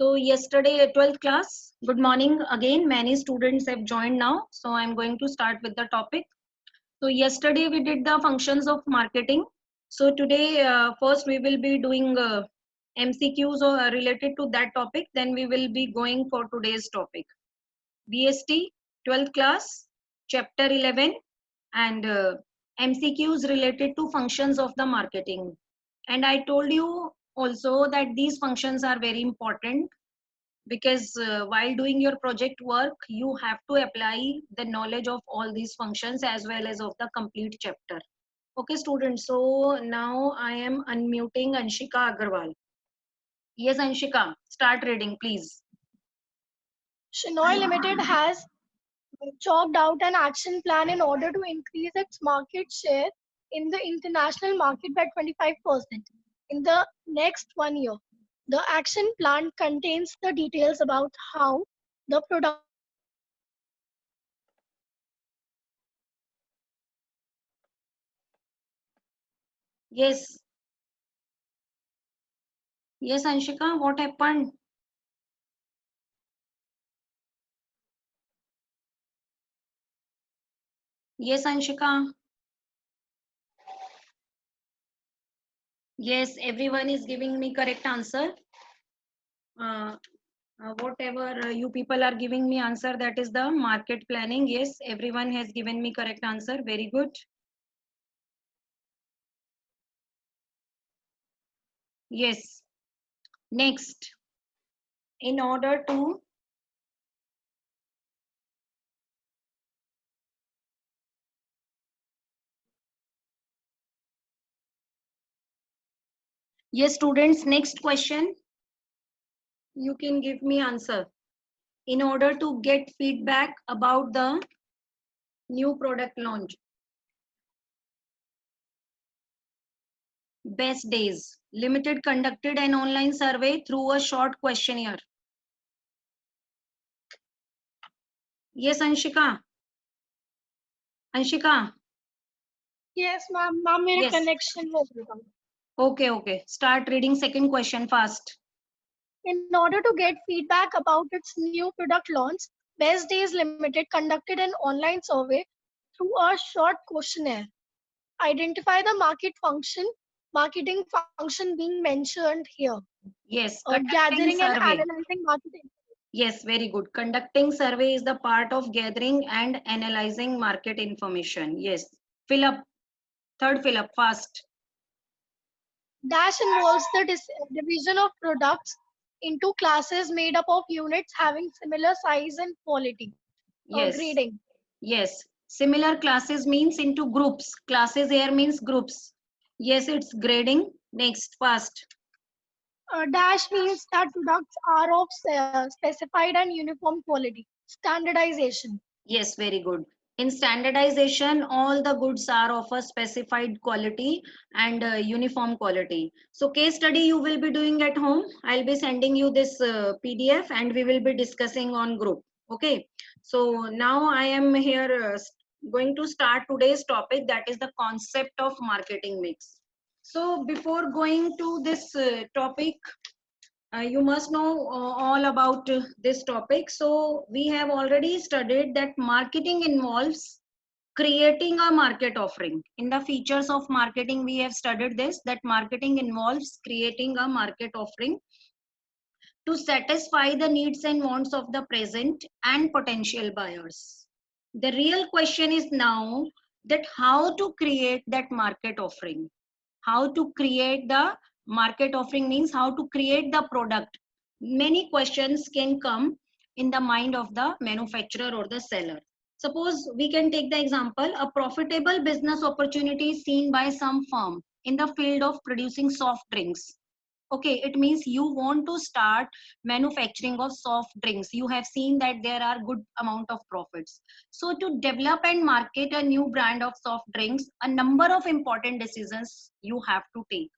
So yesterday 12th class, good morning again. Many students have joined now. So I'm going to start with the topic. So yesterday we did the functions of marketing. So today first we will be doing MCQs related to that topic. Then we will be going for today's topic. BST 12th class, chapter 11 and MCQs related to functions of the marketing. And I told you also that these functions are very important because while doing your project work you have to apply the knowledge of all these functions as well as of the complete chapter. Okay students, so now I am unmuting Anshika Agarwal. Yes Anshika, start reading please. Shenoy Limited has chalked out an action plan in order to increase its market share in the international market by 25% in the next 1 year. The action plan contains the details about how the product Yes, yes Anshika, what happened? Yes Anshika. Yes, everyone is giving me correct answer. uh, whatever you people are giving me answer, that is the market planning. Yes, everyone has given me correct answer, very good. Yes, next, in order to yes students, next question, you can give me answer. In order to get feedback about the new product launch, best days, limited conducted an online survey through a short questionnaire. Yes Anshika. Anshika. yes ma'am मेरे Yes, connection हो गया. okay, start reading second question fast. In order to get feedback about its new product launch, Best Days Limited conducted an online survey through a short questionnaire. Identify the marketing function being mentioned here. Yes, conducting Gathering and survey. analyzing marketing. Yes, very good. Conducting survey is the part of gathering and analyzing market information. Yes. Fill up. Third fill up fast. Dash involves the division of products into classes made up of units having similar size and quality. Yes. Grading. Yes. Similar classes means into groups. Classes here means groups. Yes, it's grading. Next, fast. Dash means that products are of specified and uniform quality. Standardization. Yes, very good. In standardization, all the goods are of a specified quality and uniform quality. So case study you will be doing at home. I'll be sending you this PDF and we will be discussing on group. Okay. So now I am here going to start today's topic, that is the concept of marketing mix. So before going to this topic, you must know all about this topic. So we have already studied that marketing involves creating a market offering. In the features of marketing, we have studied this, that marketing involves creating a market offering to satisfy the needs and wants of the present and potential buyers. The real question is now that how to create that market offering. How to create the market offering means how to create the product. Many questions can come in the mind of the manufacturer or the seller. Suppose we can take the example, a profitable business opportunity seen by some firm in the field of producing soft drinks. Okay, it means you want to start manufacturing of soft drinks. You have seen that there are good amount of profits. So to develop and market a new brand of soft drinks, a number of important decisions you have to take.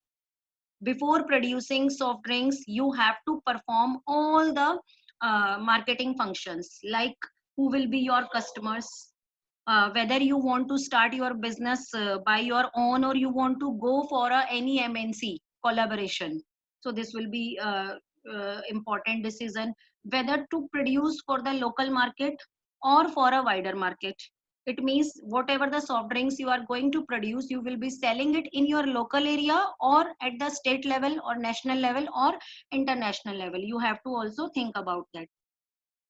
Before producing soft drinks, you have to perform all the marketing functions, like who will be your customers, whether you want to start your business by your own or you want to go for any MNC collaboration. So this will be important decision, whether to produce for the local market or for a wider market. It means whatever the soft drinks you are going to produce, you will be selling it in your local area or at the state level or national level or international level. You have to also think about that.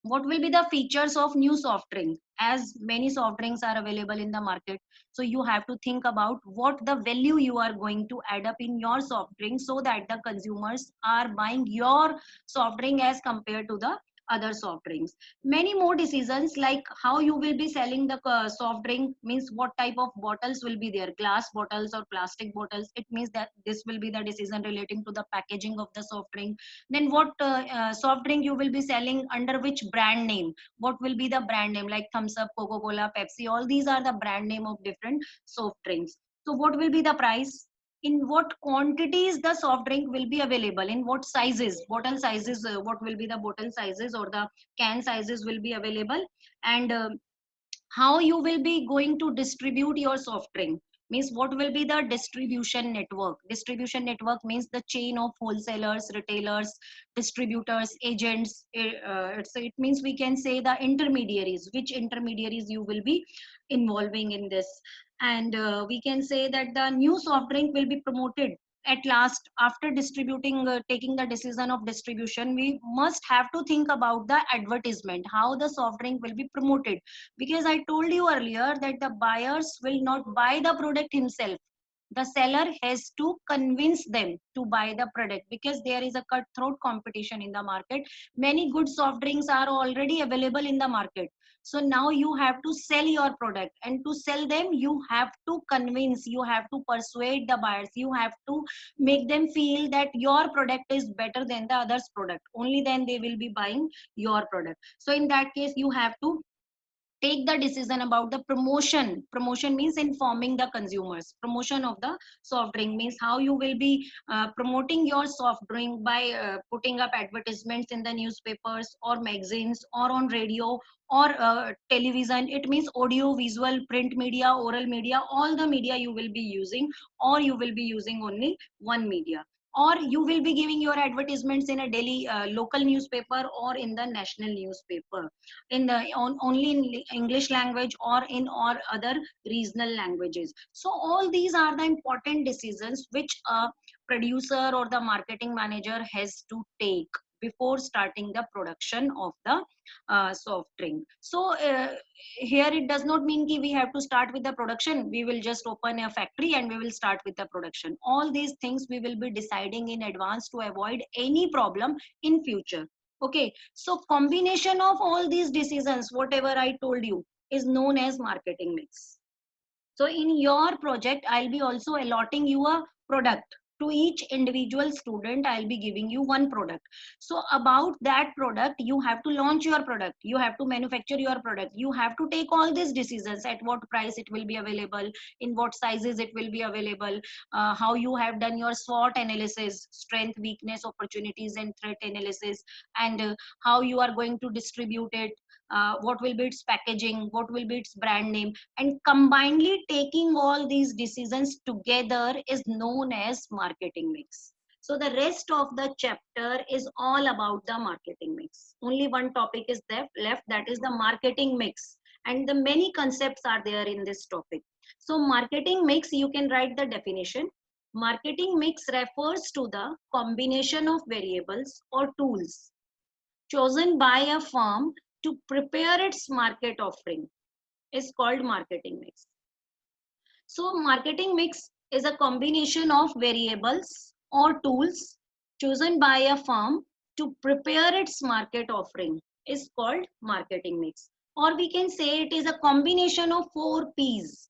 What will be the features of new soft drink, as many soft drinks are available in the market? So you have to think about what the value you are going to add up in your soft drink, so that the consumers are buying your soft drink as compared to the other soft drinks. Many more decisions, like how you will be selling the soft drink, means what type of bottles will be there, glass bottles or plastic bottles. It means that this will be the decision relating to the packaging of the soft drink. Then what soft drink you will be selling, under which brand name, what will be the brand name, like thumbs up, coca cola, pepsi, all these are the brand name of different soft drinks. So what will be the price, in what quantities the soft drink will be available, in what sizes, bottle sizes, what will be the bottle sizes or the can sizes will be available, and how you will be going to distribute your soft drink, means what will be the distribution network. Distribution network means the chain of wholesalers, retailers, distributors, agents. It means we can say the intermediaries, which intermediaries you will be involving in this. And we can say that the new soft drink will be promoted at last after distributing, taking the decision of distribution. We must have to think about the advertisement, how the soft drink will be promoted, because I told you earlier that the buyers will not buy the product himself. The seller has to convince them to buy the product, because there is a cutthroat competition in the market. Many good soft drinks are already available in the market. So now you have to sell your product, and to sell them you have to convince, you have to persuade the buyers, you have to make them feel that your product is better than the others product. Only then they will be buying your product. So in that case you have to take the decision about the promotion. Promotion means informing the consumers. Promotion of the soft drink means how you will be promoting your soft drink by putting up advertisements in the newspapers or magazines or on radio or television. It means audio, visual, print media, oral media, all the media you will be using, or you will be using only one media, or you will be giving your advertisements in a daily local newspaper or in the national newspaper, in the only in English language or in all other regional languages. So all these are the important decisions which a producer or the marketing manager has to take before starting the production of the soft drink. So here it does not mean that we have to start with the production, we will just open a factory and we will start with the production. All these things we will be deciding in advance to avoid any problem in future. Okay, so combination of all these decisions, whatever I told you, is known as marketing mix. So in your project, I'll be also allotting you a product. To each individual student, I'll be giving you one product. So about that product, you have to launch your product. You have to manufacture your product. You have to take all these decisions, at what price it will be available, in what sizes it will be available, how you have done your SWOT analysis, strength, weakness, opportunities, and threat analysis, and how you are going to distribute it, what will be its packaging, what will be its brand name, and combinedly taking all these decisions together is known as marketing mix. So the rest of the chapter is all about the marketing mix. Only one topic is left, that is the marketing mix, and the many concepts are there in this topic. So marketing mix, you can write the definition. Marketing mix refers to the combination of variables or tools chosen by a firm to prepare its market offering, is called marketing mix. So marketing mix is a combination of variables or tools chosen by a firm to prepare its market offering, is called marketing mix. Or we can say it is a combination of 4 P's.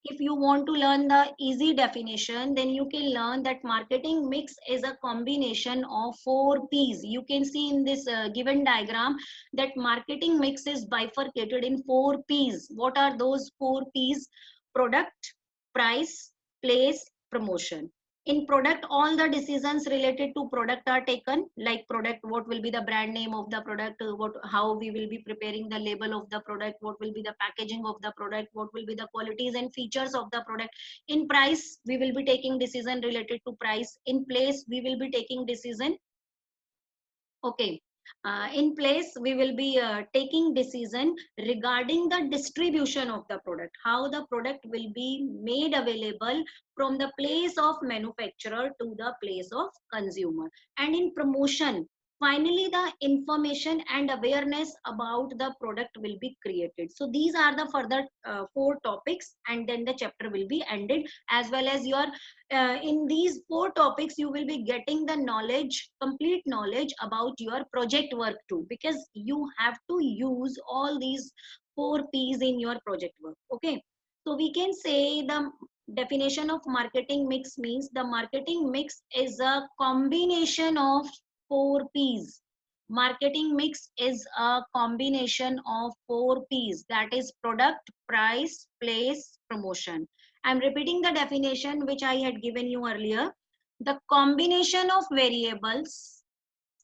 If you want to learn the easy definition, then you can learn that marketing mix is a combination of 4 P's. You can see in this given diagram that marketing mix is bifurcated in 4 P's. What are those 4 P's? Product, price, place, promotion. In product, all the decisions related to product are taken, like product, what will be the brand name of the product, how we will be preparing the label of the product, what will be the packaging of the product, what will be the qualities and features of the product. In price, we will be taking decision related to price. In place, we will be taking decision Okay. In place, we will be taking decision regarding the distribution of the product, how the product will be made available from the place of manufacturer to the place of consumer. And in promotion, finally, the information and awareness about the product will be created. So these are the further 4 topics, and then the chapter will be ended, as well as your in these 4 topics you will be getting the knowledge, complete knowledge about your project work too, because you have to use all these 4 P's in your project work. Okay, so we can say the definition of marketing mix means the marketing mix is a combination of 4 P's. Marketing mix is a combination of 4 P's, that is product, price, place, promotion. I'm repeating the definition which I had given you earlier. The combination of variables,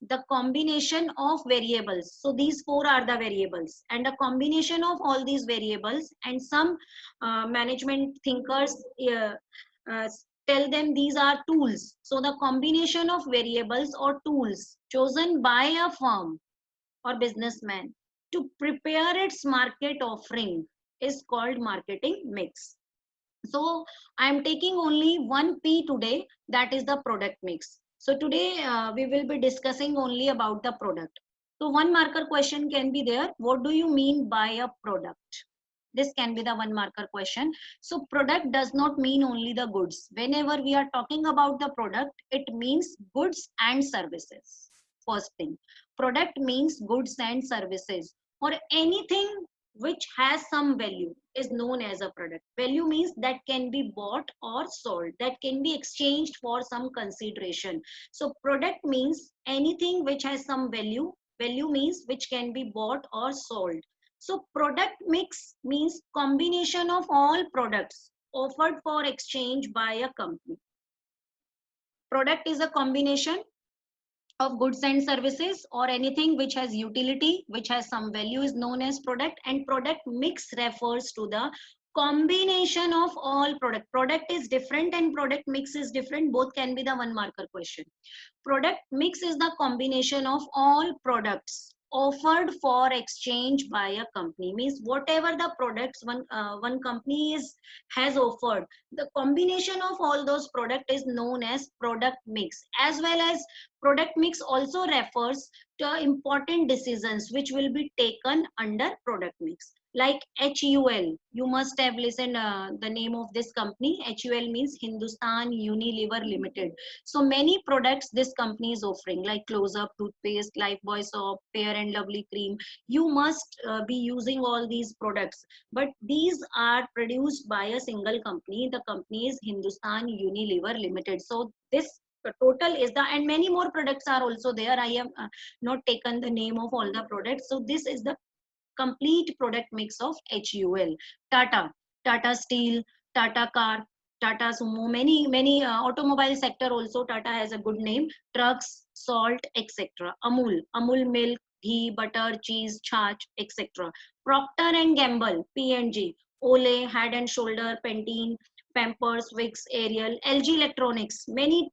the combination of variables. So these 4 are the variables, and a combination of all these variables, and some management thinkers uh, tell them these are tools. So the combination of variables or tools chosen by a firm or businessman to prepare its market offering is called marketing mix. So I'm taking only 1P today, that is the product mix. So today we will be discussing only about the product. So one marker question can be there. What do you mean by a product? This can be the one marker question. So product does not mean only the goods. Whenever we are talking about the product, it means goods and services. First thing, product means goods and services, or anything which has some value is known as a product. Value means that can be bought or sold, that can be exchanged for some consideration. So product means anything which has some value. Value means which can be bought or sold. So product mix means combination of all products offered for exchange by a company. Product is a combination of goods and services, or anything which has utility, which has some value, is known as product. And product mix refers to the combination of all product. Product is different and product mix is different. Both can be the one marker question. Product mix is the combination of all products offered for exchange by a company. Means whatever the products one company has offered, the combination of all those product is known as product mix. As well as product mix also refers to important decisions which will be taken under product mix, like HUL. You must have listened the name of this company. HUL means Hindustan Unilever Limited. So many products this company is offering, like Close Up toothpaste, Lifebuoy soap, Fair and Lovely cream. You must be using all these products, but these are produced by a single company. The company is Hindustan Unilever Limited. So this total is the, and many more products are also there. I have not taken the name of all the products. So this is the complete product mix of HUL. Tata Steel, Tata Car, Tata Sumo, many automobile sector also. Tata has a good name. Trucks, salt, etc. Amul milk, ghee, butter, cheese, chach, etc. Procter and Gamble, P&G, Olay, Head and Shoulder, Pantene, Pampers, Vicks, Ariel, LG Electronics, many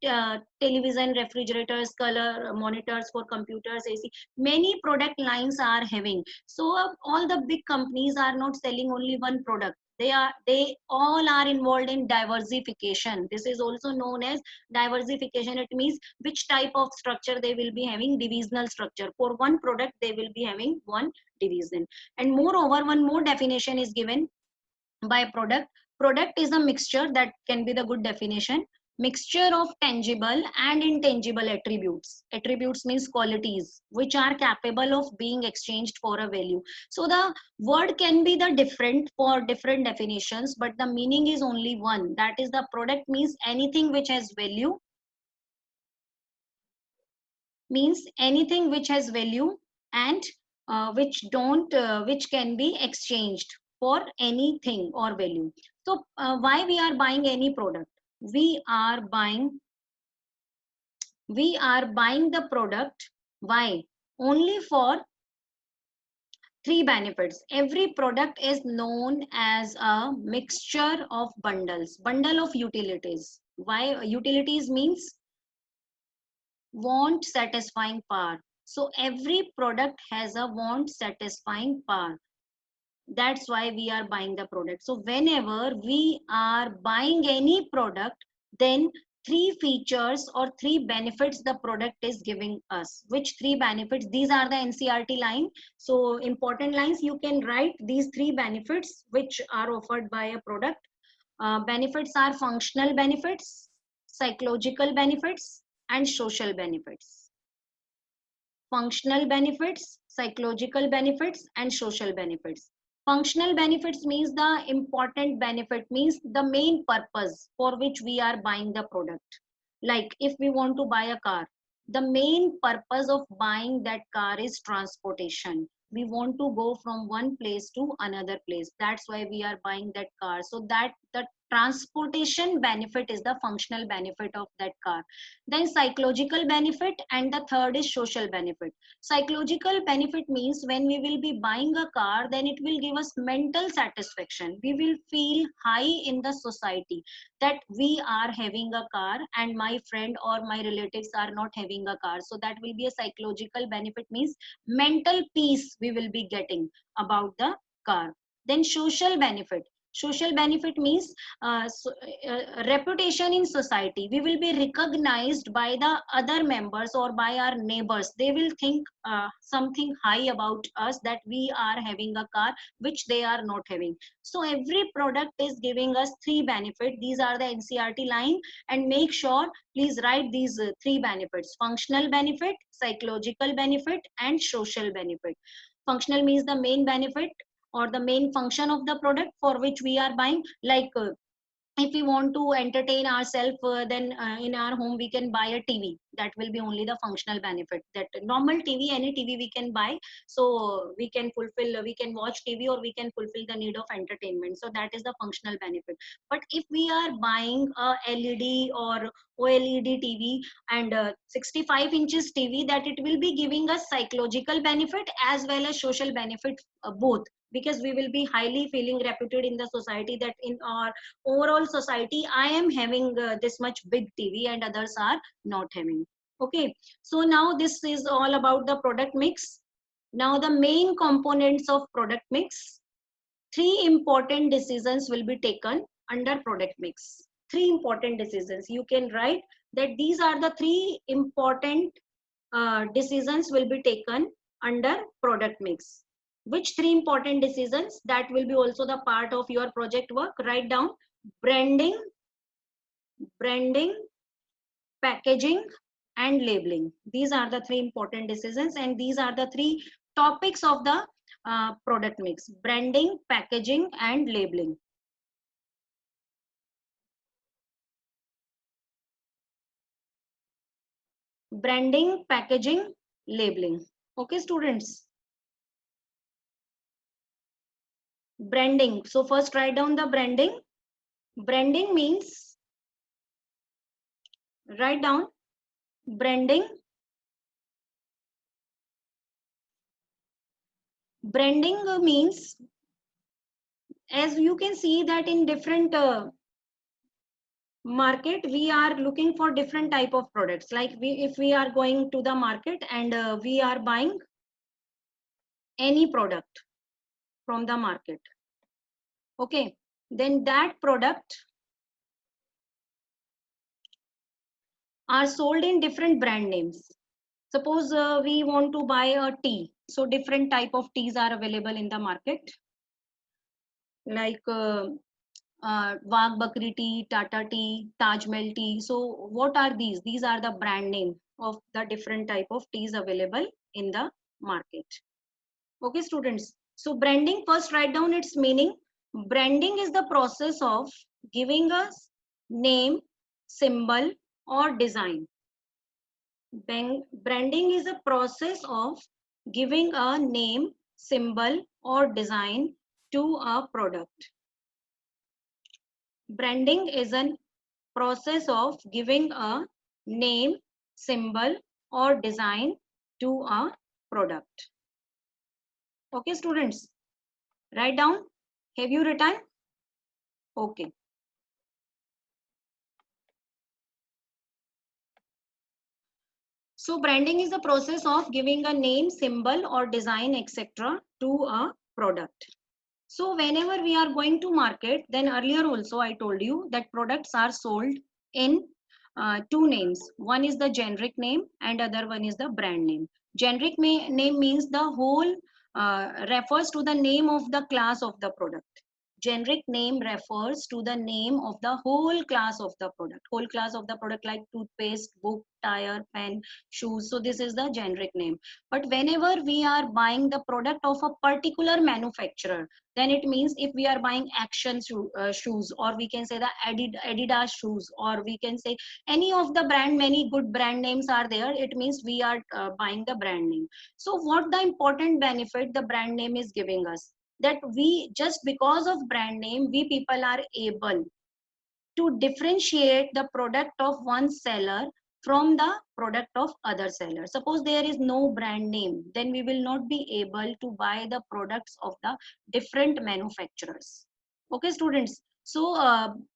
television, refrigerators, color monitors for computers, AC. Many product lines are having. So all the big companies are not selling only one product. They all are involved in diversification. This is also known as diversification. It means which type of structure they will be having. Divisional structure. For one product they will be having one division. And moreover, one more definition is given by product. Product is a mixture, that can be the good definition. Mixture of tangible and intangible attributes. Attributes means qualities which are capable of being exchanged for a value. So the word can be the different for different definitions, but the meaning is only one. That is, the product means anything which has value, means anything which has value, and which can be exchanged for anything or value. So why we are buying any product? We are buying the product. Why? Only for 3 benefits. Every product is known as a mixture of bundle of utilities. Why? Utilities means want satisfying power. So every product has a want satisfying power. That's why we are buying the product. So whenever we are buying any product, then three features or three benefits the product is giving us. Which three benefits? These are the NCERT line. So important lines, you can write these three benefits which are offered by a product. Benefits are functional benefits, psychological benefits, and social benefits. Functional benefits, psychological benefits, and social benefits. Functional benefits means the important benefit, means the main purpose for which we are buying the product. Like if we want to buy a car, the main purpose of buying that car is transportation. We want to go from one place to another place. That's why we are buying that car. So that the transportation benefit is the functional benefit of that car. Then psychological benefit, and the third is social benefit. Psychological benefit means when we will be buying a car, then it will give us mental satisfaction. We will feel high in the society that we are having a car and my friend or my relatives are not having a car. So that will be a psychological benefit, means mental peace we will be getting about the car. Then social benefit. Social benefit means reputation in society. We will be recognized by the other members or by our neighbors. They will think something high about us, that we are having a car which they are not having. So every product is giving us three benefits. These are the NCERT line, and make sure please write these three benefits: functional benefit, psychological benefit, and social benefit. Functional means the main benefit or the main function of the product for which we are buying. Like if we want to entertain ourselves, then in our home we can buy a TV. That will be only the functional benefit. That normal TV, any TV we can buy, so we can fulfill, we can watch TV or we can fulfill the need of entertainment. So that is the functional benefit. But if we are buying a LED or OLED TV and 65 inches TV, that it will be giving us psychological benefit as well as social benefit, both, because we will be highly feeling reputed in the society that in our overall society I am having this much big TV and others are not having. Okay, so now this is all about the product mix. Now the main components of product mix. Three important decisions will be taken under product mix. Three important decisions. You can write that these are the three important decisions will be taken under product mix. Which three important decisions? That will be also the part of your project work. Write down: branding, packaging, and labeling. These are the three important decisions, and these are the three topics of the product mix: branding, packaging, and labeling. Branding, packaging, labeling. Okay, students. Branding. So first write down the branding. Branding means, write down branding. Branding means, as you can see that in different market we are looking for different type of products. Like if we are going to the market and we are buying any product from the market, okay, then that product are sold in different brand names. Suppose we want to buy a tea, so different type of teas are available in the market, like Wagh Bakri tea, Tata tea, Taj Mahal tea. So what are these? These are the brand name of the different type of teas available in the market. Okay, students. So branding, first write down its meaning. Branding is the process of giving us name, symbol, or design. Branding is a process of giving a name, symbol, or design to a product. Branding is a process of giving a name, symbol, or design to a product. Okay, students, write down. Have you written? Okay. So branding is the process of giving a name, symbol or design, etc. to a product. So whenever we are going to market, then earlier also I told you that products are sold in two names. One is the generic name and other one is the brand name. Generic name means the whole refers to the name of the class of the product. Generic name refers to the name of the whole class of the product. Whole class of the product like toothpaste, book, tire, pen, shoes. So this is the generic name. But whenever we are buying the product of a particular manufacturer, then it means if we are buying Action shoes, or we can say the Adidas shoes, or we can say any of the brand, many good brand names are there, it means we are buying the brand name. So what the important benefit the brand name is giving us, that we, just because of brand name, we people are able to differentiate the product of one seller from the product of other seller. Suppose there is no brand name, then we will not be able to buy the products of the different manufacturers. Okay, students. So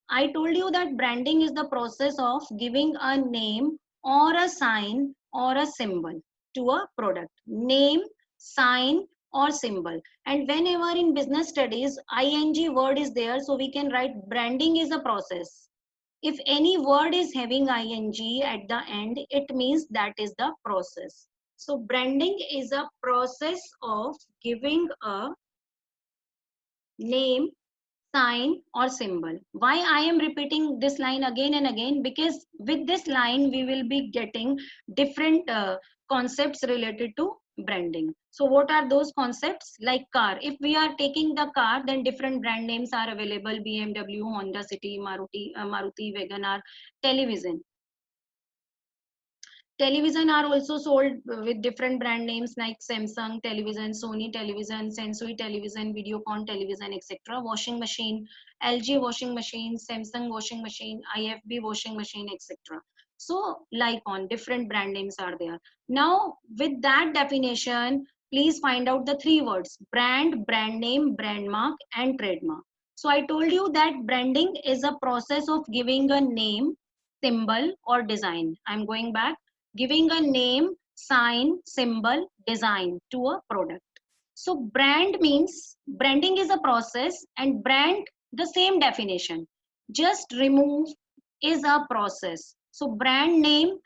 I told you that branding is the process of giving a name or a sign or a symbol to a product. Name, sign or symbol. And whenever in business studies ing word is there, so we can write branding is a process. If any word is having ing at the end, it means that is the process. So branding is a process of giving a name, sign or symbol. Why I am repeating this line again and again? Because with this line we will be getting different concepts related to branding. So what are those concepts? Like car, if we are taking the car, then different brand names are available: BMW, Honda City, Maruti Wagon R. Television, television are also sold with different brand names like Samsung television, Sony television, Sensui television, Videocon television, etc. Washing machine, LG washing machine, Samsung washing machine, IFB washing machine, etc. So like on different brand names are there. Now with that definition, please find out the three words: brand, brand name, brand mark and trademark. So I told you that branding is a process of giving a name, symbol or design. I'm going back: giving a name, sign, symbol, design to a product. So brand means, branding is a process, and brand, the same definition, just remove is a process. So brand name,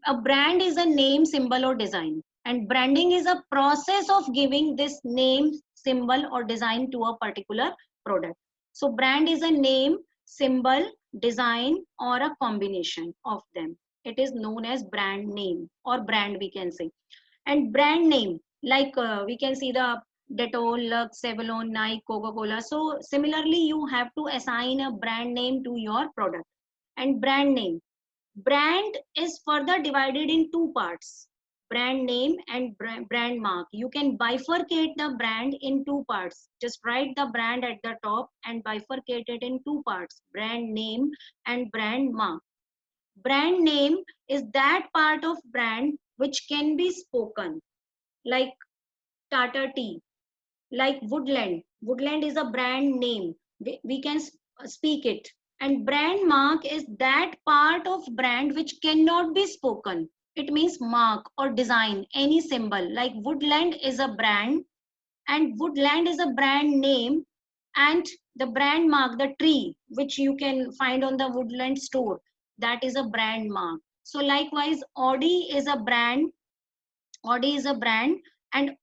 a brand is a name, symbol or design, and branding is a process of giving this name, symbol or design to a particular product. So brand is a name, symbol, design or a combination of them. It is known as brand name or brand, we can say. And brand name, like we can see the Dettol, Lux, Avalon, Nike, Coca-Cola. So similarly, you have to assign a brand name to your product. And brand name, brand is further divided in two parts: brand name and brand mark. You can bifurcate the brand in two parts. Just write the brand at the top and bifurcate it in two parts: brand name and brand mark. Brand name is that part of brand which can be spoken, like Tata Tea, like Woodland. Woodland is a brand name. We can speak it. And brand mark is that part of brand which cannot be spoken. It means mark or design, any symbol. Like Woodland is a brand, and Woodland is a brand name, and the brand mark, the tree which you can find on the Woodland store, that is a brand mark. So likewise, Audi is a brand. Audi is a brand, and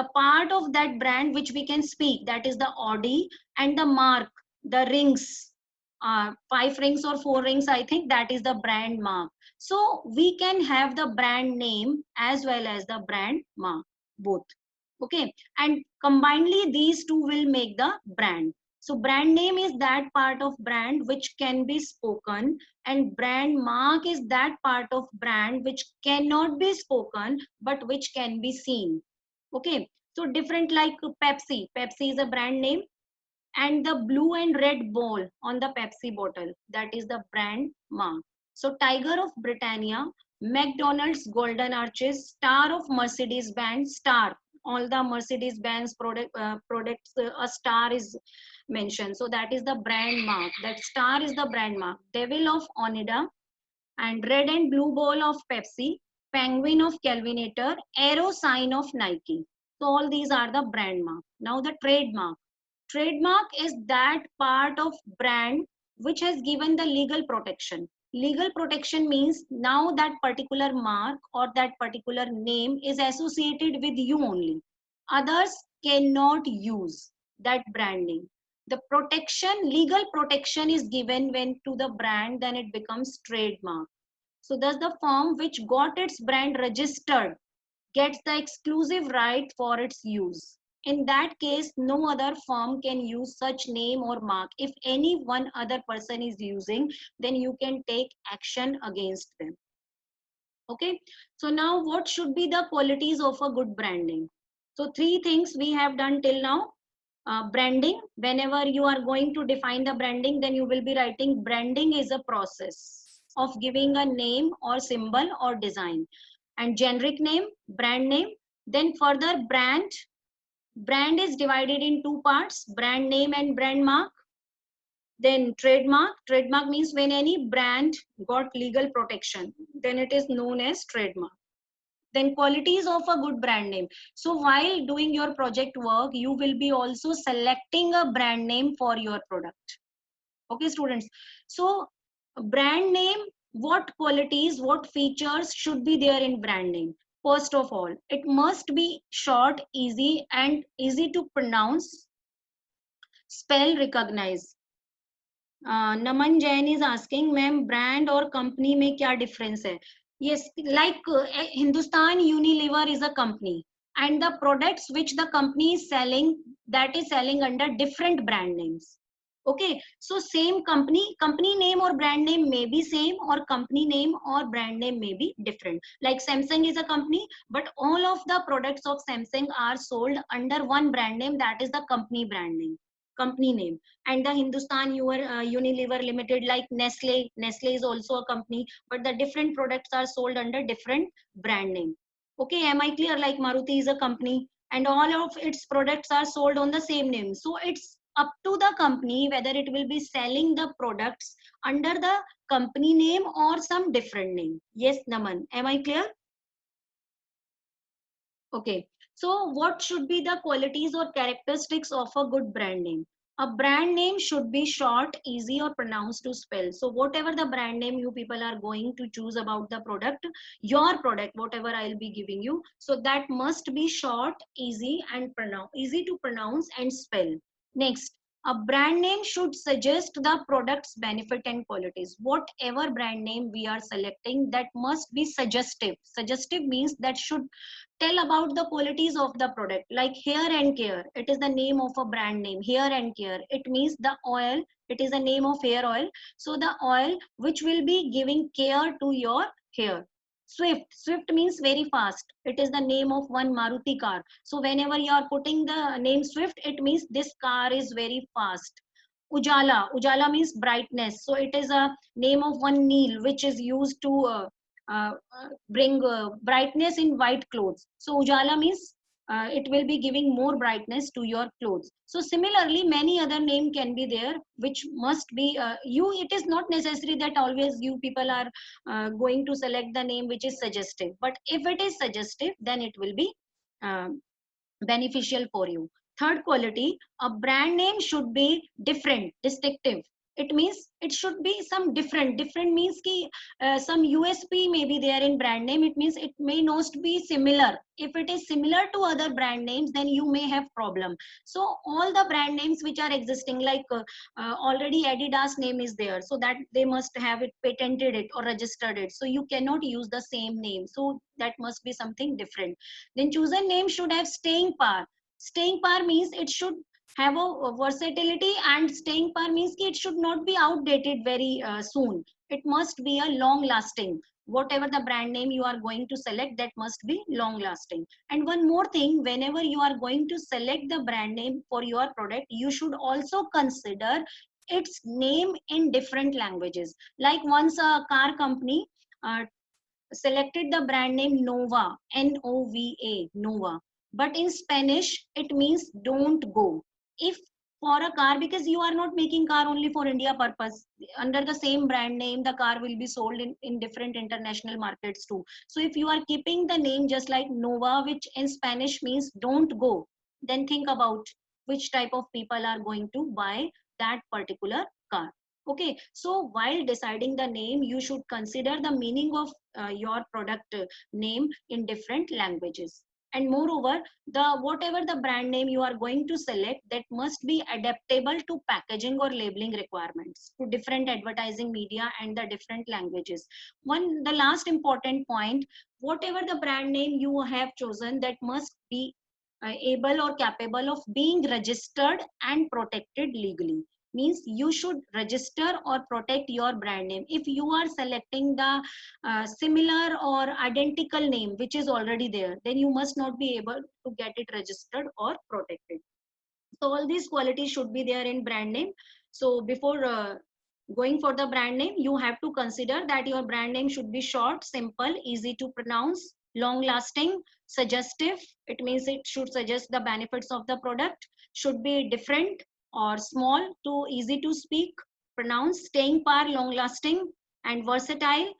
the part of that brand which we can speak, that is the Audi, and the mark, the rings, 5 rings or 4 rings, I think that is the brand mark. So we can have the brand name as well as the brand mark, both. Okay, and combinedly these two will make the brand. So brand name is that part of brand which can be spoken, and brand mark is that part of brand which cannot be spoken but which can be seen. Okay, so different, like Pepsi. Pepsi is a brand name, and the blue and red ball on the Pepsi bottle, that is the brand mark. So Tiger of Britannia, McDonald's Golden Arches, Star of Mercedes Benz, Star, all the Mercedes Benz products, a star is mentioned, so that is the brand mark. That star is the brand mark. Devil of Oneida, and red and blue ball of Pepsi, penguin of Kelvinator, arrow sign of Nike. So all these are the brand mark. Now the trademark. Trademark is that part of brand which has given the legal protection. Legal protection means now that particular mark or that particular name is associated with you only. Others cannot use that brand name. The protection, legal protection is given when to the brand, then it becomes trademark. So thus the firm which got its brand registered gets the exclusive right for its use. In that case, no other firm can use such name or mark. If any one other person is using, then you can take action against them. Okay. So now what should be the qualities of a good branding? So three things we have done till now. Branding, whenever you are going to define the branding, then you will be writing branding is a process of giving a name or symbol or design. And generic name, brand name. Then further brand is divided in two parts, brand name and brand mark. Then trademark means when any brand got legal protection, then it is known as trademark. Then qualities of a good brand name. So while doing your project work, you will be also selecting a brand name for your product. Okay, students. So brand name, what qualities, what features should be there in brand name? First of all, it must be short, easy, and easy to pronounce, spell, recognize. Naman Jain is asking, ma'am, brand or company में क्या difference है? Yes, like Hindustan Unilever is a company, and the products which the company is selling, that is selling under different brand names. Okay, so same company name or brand name may be same, or company name or brand name may be different. Like Samsung is a company, but all of the products of Samsung are sold under one brand name, that is the company brand name, company name. And the Hindustan Unilever Limited, like Nestle is also a company, but the different products are sold under different brand name. Okay, am I clear? Like Maruti is a company, and all of its products are sold on the same name. So it's up to the company whether it will be selling the products under the company name or some different name. Yes, Naman, am I clear? Okay, so what should be the qualities or characteristics of a good brand name? A brand name should be short, easy, or pronounced to spell. So whatever the brand name you people are going to choose about the product, your product, whatever I'll be giving you, so that must be short, easy, and easy to pronounce and spell. Next, a brand name should suggest the product's benefit and qualities. Whatever brand name we are selecting, that must be suggestive. Suggestive means that should tell about the qualities of the product. Like Hair and Care, it is the name of a brand name. Hair and Care, it means the oil, it is the name of hair oil, so the oil which will be giving care to your hair. Swift means very fast, it is the name of one Maruti car. So whenever you are putting the name Swift, it means this car is very fast. Ujala means brightness, so it is a name of one Neil which is used to bring brightness in white clothes. So Ujala means it will be giving more brightness to your clothes. So similarly, many other name can be there, which must be you. It is not necessary that always you people are going to select the name which is suggestive. But if it is suggestive, then it will be beneficial for you. Third quality, a brand name should be different, distinctive. It means it should be some different. Different means ki, some USP may be there in brand name. It means it may not be similar. If it is similar to other brand names, then you may have problem. So all the brand names which are existing, like already Adidas name is there, so that they must have it patented it or registered it. So you cannot use the same name. So that must be something different. Then chosen name should have staying power. Staying power means it should have a versatility, and staying power means it should not be outdated very soon. It must be a long lasting. Whatever the brand name you are going to select, that must be long lasting. And one more thing, whenever you are going to select the brand name for your product, you should also consider its name in different languages. Like once a car company selected the brand name Nova, Nova, Nova. But in Spanish, it means don't go. If for a car, because you are not making car only for India purpose. Under the same brand name, the car will be sold in different international markets too. So if you are keeping the name just like Nova, which in Spanish means don't go, then think about which type of people are going to buy that particular car. Okay, so while deciding the name, you should consider the meaning of your product name in different languages. And moreover, the whatever the brand name you are going to select, that must be adaptable to packaging or labeling requirements, to different advertising media and the different languages. The last important point, whatever the brand name you have chosen, that must be able or capable of being registered and protected legally. Means you should register or protect your brand name. If you are selecting the similar or identical name which is already there, then you must not be able to get it registered or protected. So all these qualities should be there in brand name. So before going for the brand name, you have to consider that your brand name should be short, simple, easy to pronounce, long lasting, suggestive. It means it should suggest the benefits of the product, should be different or small to easy to speak, pronounce, staying power, long lasting, and versatile,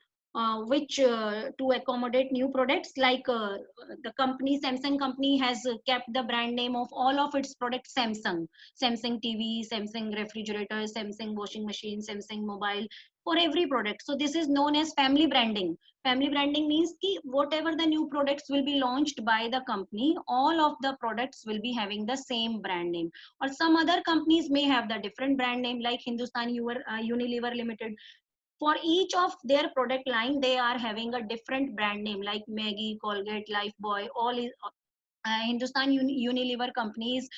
which to accommodate new products. Like the company Samsung company has kept the brand name of all of its products Samsung. Samsung TV, Samsung refrigerator, Samsung washing machine, Samsung mobile, for every product. So this is known as family branding. Family branding means ki whatever the new products will be launched by the company, all of the products will be having the same brand name. Or some other companies may have the different brand name, like Hindustan Unilever Limited. For each of their product line, they are having a different brand name, like Maggie, Colgate, Lifebuoy. All is Hindustan Unilever companies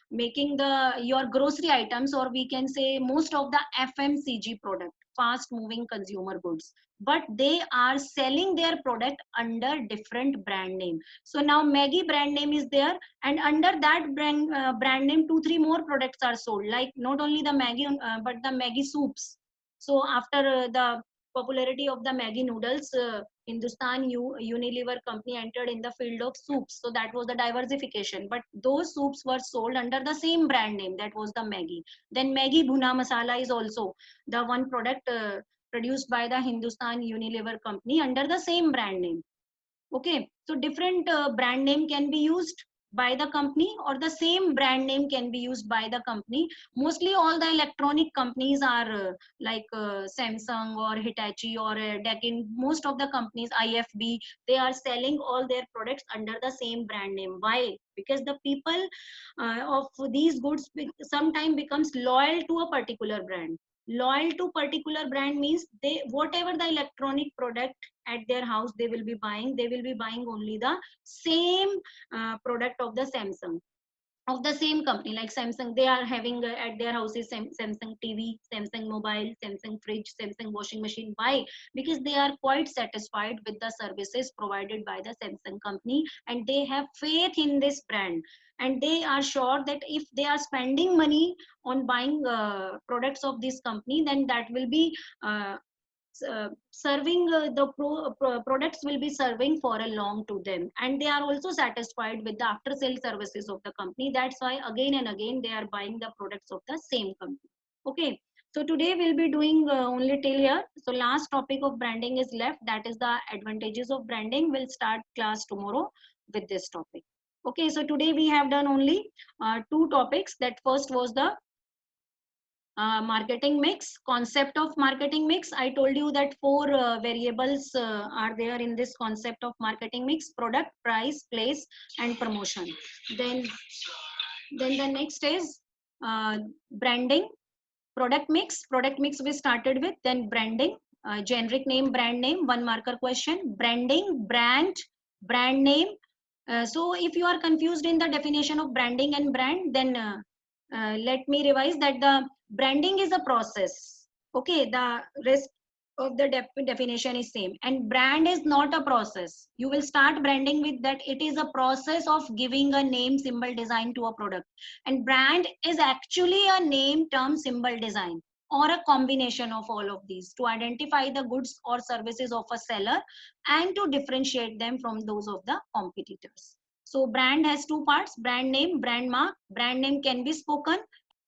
making the your grocery items, or we can say most of the FMCG product, fast moving consumer goods, but they are selling their product under different brand name. So now Maggie brand name is there, and under that brand name 2 3 more products are sold, like not only the Maggie but the Maggie soups. So after the popularity of the Maggie noodles, Hindustan Unilever company entered in the field of soups. So that was the diversification. But those soups were sold under the same brand name, that was the Maggie. Then Maggie Bhuna Masala is also the one product produced by the Hindustan Unilever company under the same brand name. Okay, so different brand name can be used by the company, or the same brand name can be used by the company. Mostly all the electronic companies are like Samsung or Hitachi or Daikin. Most of the companies, IFB, they are selling all their products under the same brand name. Why? Because the people of these goods sometimes becomes loyal to a particular brand. Loyal to particular brand means they whatever the electronic product at their house they will be buying, they will be buying only the same product of the Samsung, of the same company. Like Samsung, they are having at their houses Samsung TV, Samsung mobile, Samsung fridge, Samsung washing machine. Why? Because they are quite satisfied with the services provided by the Samsung company, and they have faith in this brand, and they are sure that if they are spending money on buying products of this company, then that will be uh, serving products will be serving for a long to them, and they are also satisfied with the after sale services of the company. That's why again and again they are buying the products of the same company. Okay, so today we'll be doing only till here. So last topic of branding is left, that is the advantages of branding. We'll start class tomorrow with this topic. Okay, so today we have done only two topics. That first was the marketing mix, concept of marketing mix. I told you that four variables are there in this concept of marketing mix: product, price, place, and promotion. Then the next is branding. Product mix we started with. Then branding, generic name, brand name, one marker question. Branding, brand name. So if you are confused in the definition of branding and brand, then let me revise that the branding is a process. Okay, the rest of the definition is same, and brand is not a process. You will start branding with that it is a process of giving a name, symbol, design to a product, and brand is actually a name, term, symbol, design, or a combination of all of these to identify the goods or services of a seller and to differentiate them from those of the competitors. So brand has two parts: brand name, brand mark. Brand name can be spoken